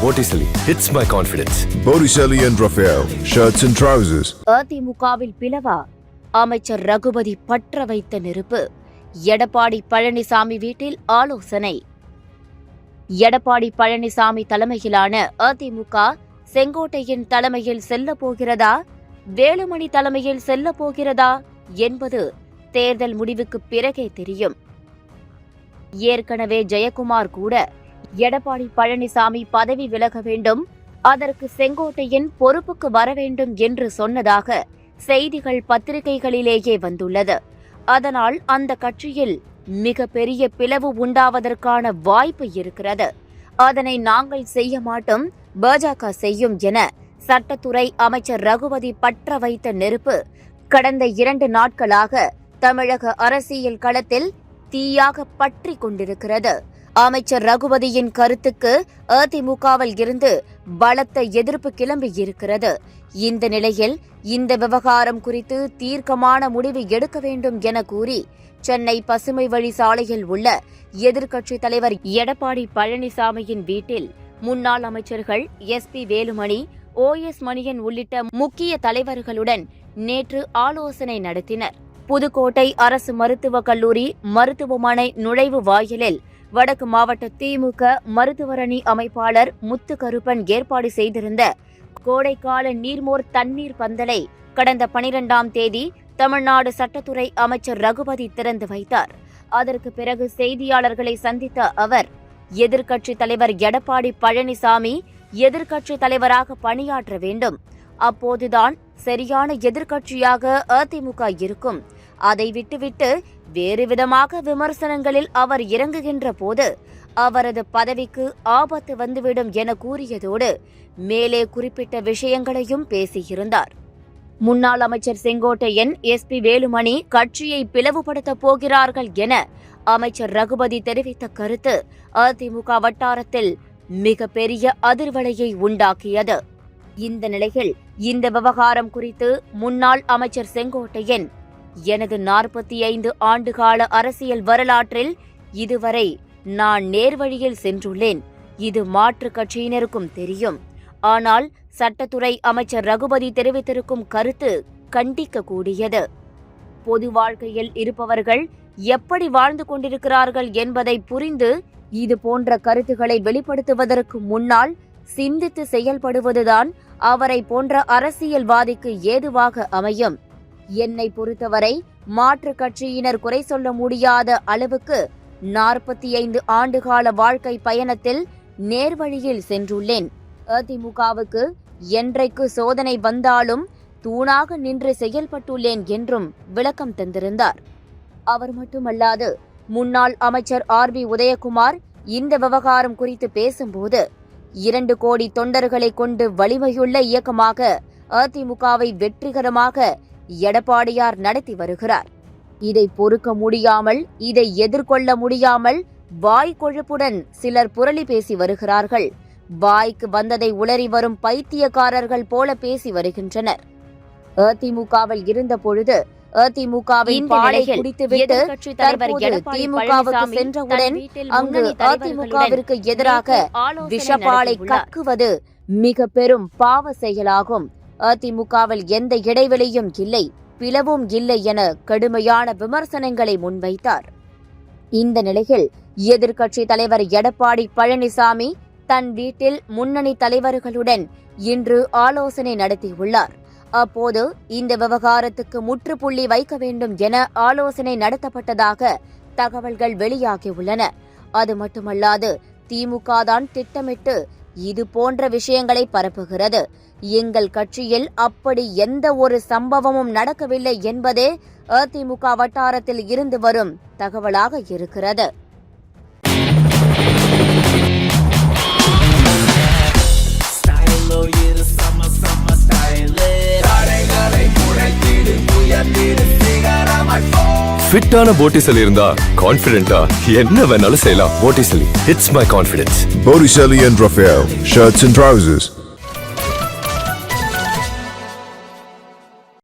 Botticelli hits my confidence. Botticelli and Raphael, shirts and trousers. அதிமுகவில் பிளவா? அமைச்சர் ரகுபதி பற்ற வைத்த நெருப்பு. எடப்பாடி பழனிசாமி வீட்டில் ஆலோசனை. எடப்பாடி பழனிசாமி தலைமையிலான அதிமுக செங்கோட்டையின் தலைமையில் செல்ல போகிறதா, வேலுமணி தலைமையில் செல்ல போகிறதா என்பது தேர்தல் முடிவுக்கு பிறகே தெரியும். ஏற்கனவே ஜெயக்குமார் கூட எடப்பாடி பழனிசாமி பதவி விலக வேண்டும், அதற்கு செங்கோட்டையின் பொறுப்புக்கு வர வேண்டும் என்று சொன்னதாக செய்திகள் பத்திரிகைகளிலேயே வந்துள்ளது. அதனால் அந்த கட்சியில் மிக பெரிய பிளவு உண்டாவதற்கான வாய்ப்பு இருக்கிறது. அதனை நாங்கள் செய்ய மாட்டோம், பாஜக செய்யும் என சட்டத்துறை அமைச்சர் ரகுபதி பற்ற வைத்த நெருப்பு கடந்த 2 நாட்களாக தமிழக அரசியல் களத்தில் தீயாக பற்றி கொண்டிருக்கிறது. அமைச்சர் ரகுபதியின் கருத்துக்கு அதிமுகவில் இருந்து பலத்த எதிர்ப்பு கிளம்பியிருக்கிறது. இந்த நிலையில் இந்த விவகாரம் குறித்து தீர்க்கமான முடிவு எடுக்க வேண்டும் என கூறி சென்னை பசுமை வழி சாலையில் உள்ள எதிர்க்கட்சித் தலைவர் எடப்பாடி பழனிசாமியின் வீட்டில் முன்னாள் அமைச்சர்கள் SP வேலுமணி, OS மணியன் உள்ளிட்ட முக்கிய தலைவர்களுடன் நேற்று ஆலோசனை நடத்தினர். புதுக்கோட்டை அரசு மருத்துவக் கல்லூரி மருத்துவமனை நுழைவு வாயிலில் வடக்கு மாவட்ட திமுக மருத்துவரணி அமைப்பாளர் முத்துக்கருப்பன் ஏற்பாடு செய்திருந்த கோடைக்கால நீர்மோர் தண்ணீர் பந்தலை கடந்த 12ஆம் தேதி தமிழ்நாடு சட்டத்துறை அமைச்சர் ரகுபதி திறந்து வைத்தார். அதற்கு பிறகு செய்தியாளர்களை சந்தித்த அவர், எதிர்க்கட்சித் தலைவர் எடப்பாடி பழனிசாமி எதிர்க்கட்சித் தலைவராக பணியாற்ற வேண்டும், அப்போதுதான் சரியான எதிர்க்கட்சியாக அதிமுக இருக்கும். அதை விட்டுவிட்டு வேறு விதமாக விமர்சனங்களில் அவர் இறங்குகின்ற போது அவரது பதவிக்கு ஆபத்து வந்துவிடும் என கூறியதோடு மேலே குறிப்பிட்ட விஷயங்களையும் பேசியிருந்தார். முன்னாள் அமைச்சர் செங்கோட்டையன், SP வேலுமணி கட்சியை பிளவுபடுத்தப் போகிறார்கள் என அமைச்சர் ரகுபதி தெரிவித்த கருத்து அதிமுக வட்டாரத்தில் மிக பெரிய அதிர்வலையை உண்டாக்கியது. இந்த நிலையில் இந்த விவகாரம் குறித்து முன்னாள் அமைச்சர் செங்கோட்டையன், எனது 45 ஆண்டுகால அரசியல் வரலாற்றில் இதுவரை நான் நேர்வழியில் சென்றுள்ளேன், இது மாற்றுக் கட்சியினருக்கும் தெரியும். ஆனால் சட்டத்துறை அமைச்சர் ரகுபதி தெரிவித்திருக்கும் கருத்து கண்டிக்கக்கூடியது. பொது வாழ்க்கையில் இருப்பவர்கள் எப்படி வாழ்ந்து கொண்டிருக்கிறார்கள் என்பதை புரிந்து இது போன்ற கருத்துக்களை வெளிப்படுத்துவதற்கு முன்னால் சிந்தித்து செயல்படுவதுதான் அவரை போன்ற அரசியல்வாதிக்கு ஏதுவாக அமையும். என்னை பொறுத்தவரை மாற்றுக் கட்சியினர் குறை சொல்ல முடியாத அளவுக்கு 45 ஆண்டுகால வாழ்க்கை பயணத்தில் நேர்வழியில் சென்றுள்ளேன். அதிமுகவுக்கு என்றைக்கு சோதனை வந்தாலும் தூணாக நின்று செயல்பட்டுள்ளேன் என்றும் விளக்கம் தந்திருந்தார். அவர் மட்டுமல்லாது முன்னாள் அமைச்சர் RB உதயகுமார் இந்த விவகாரம் குறித்து பேசும்போது, 2 கோடி தொண்டர்களை கொண்டு வலிமையுள்ள இயக்கமாக அதிமுகவை வெற்றிகரமாக எடப்பாடியார் நடத்தி வருகிறார். இதை பொறுக்க முடியாமல், இதை எதிர்கொள்ள முடியாமல் வாய் கொழுப்புடன் சிலர் புரளி பேசி வருகிறார்கள். வாய்க்கு வந்ததை உளறி வரும் பைத்தியக்காரர்கள் போல பேசி வருகின்றனர். அதிமுகவில் இருந்த பொழுது அதிமுகவின் பாலை குடித்துவிட்டு தற்போது திமுகவுக்கு சென்றவுடன் அங்கு அதிமுகவிற்கு எதிராக விஷப்பாலை கக்குவது மிக பெரும் பாவ செயலாகும். அதிமுகவில் எந்த இடைவெளியும் இல்லை, பிளவும் இல்லை என கடுமையான விமர்சனங்களை முன்வைத்தார். இந்த நிலையில் எதிர்க்கட்சித் தலைவர் எடப்பாடி பழனிசாமி தன் வீட்டில் முன்னணி தலைவர்களுடன் இன்று ஆலோசனை நடத்தியுள்ளார். அப்போது இந்த விவகாரத்துக்கு முற்றுப்புள்ளி வைக்க வேண்டும் என ஆலோசனை நடத்தப்பட்டதாக தகவல்கள் வெளியாகியுள்ளன. அது மட்டுமல்லாது திமுக தான் திட்டமிட்டு இது போன்ற விஷயங்களை பரப்புகிறது. எங்கள் கட்சியில் அப்படி எந்த ஒரு சம்பவமும் நடக்கவில்லை என்பதே அதிமுக வட்டாரத்தில் இருந்து வரும் தகவலாக இருக்கிறது. ஃபிட்டான Botticelli இருந்தா கான்ஃபிடென்ட்டா என்ன வேணாலும் செய்யலாம். Botticelli hits my confidence. Botticelli and Raphael, shirts and trousers.